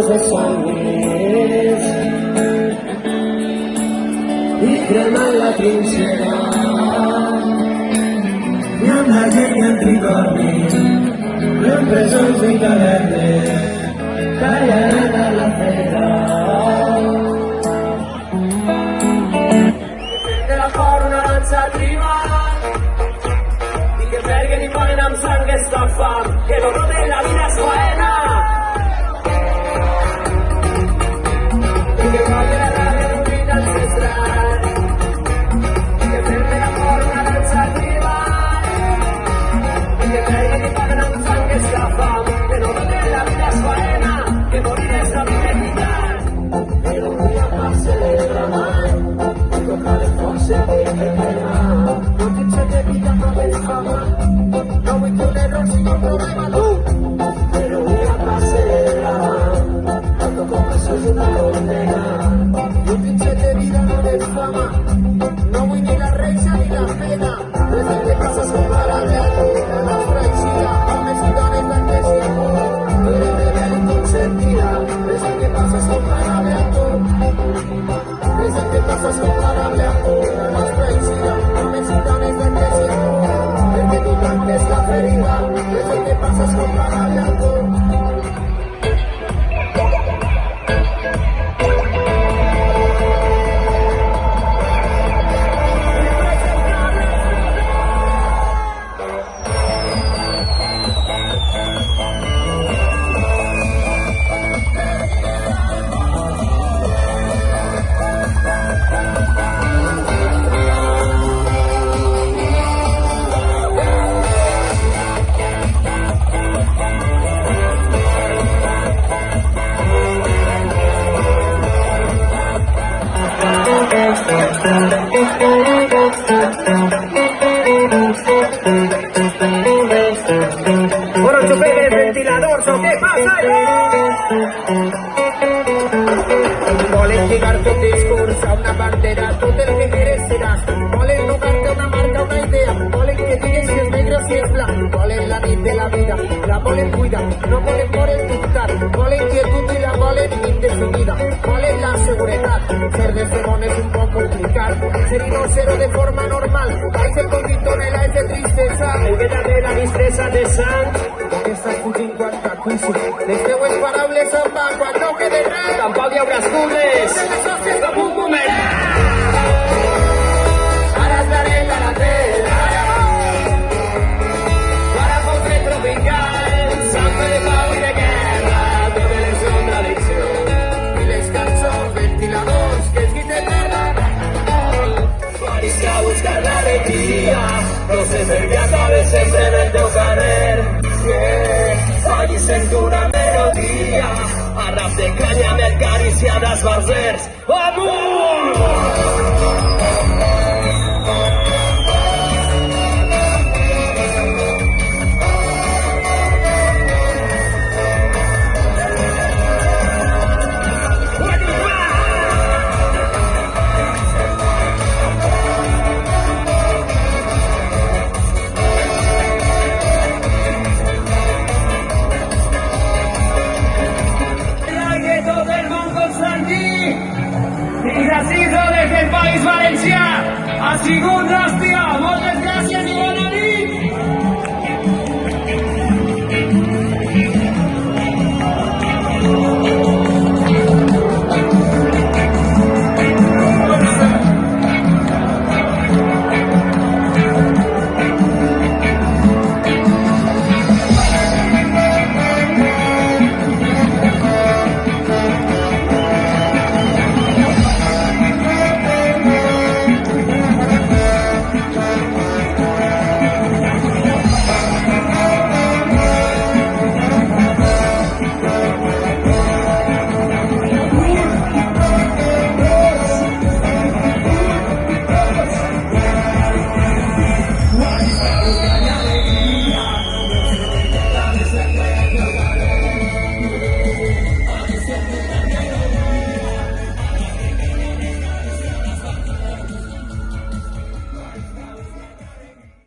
De sangres y crema en la trinchera i amb la gent i en tricorni en presons i cavernes callaran a la fera de la cor una dansa tribal i que perguen i paguen amb sang esta fam que no tot en la vida és faena. Que vaya la radio de vida ancestral que firme la forma danza tribal y que traigan y paguen amb sang esta fam que no toque la vida es faena que morir és la vida vital però no hi ha pas celebra mai tocar el foc se tiene que anar no tens de vida no tens fama no vull que un error sigui un problema tu però no hi ha pas celebra mai como eso es una condena. Yo pinche de vida no de fama, no voy ni la recha ni la pena. Desde que pasas comparable a toda la fraicia, a mexicanes la que se amor, tú eres real y consentida. Desde que pasas comparable a todo, desde que pasas comparable a toda la fraicia, a mexicanes la que se amor, desde que tú tanques la ferida, desde que pasas comparable a todo. Bueno, chupete el ventilador, ¿qué pasa? Volen lligar-te un discurs a una bandera, tot el que mereceràs. Volen tocar-te una marca, una idea. Volen que digues si és negre o si és blanc. Volen la nit de la vida, la volen cuidar. No volen por el dictar. Volen quietud i la volen indefinida. Volen la seguretat. Ser de segon és un poc complicat. Ser inocero de forma normal. Vais el poquito en el de tristesa. Olvídate la distresa de sang. Que estàs fugint quan t'acusi. Les teues paraules se'n van quan no quede res. Tampoc hi haurà excuses.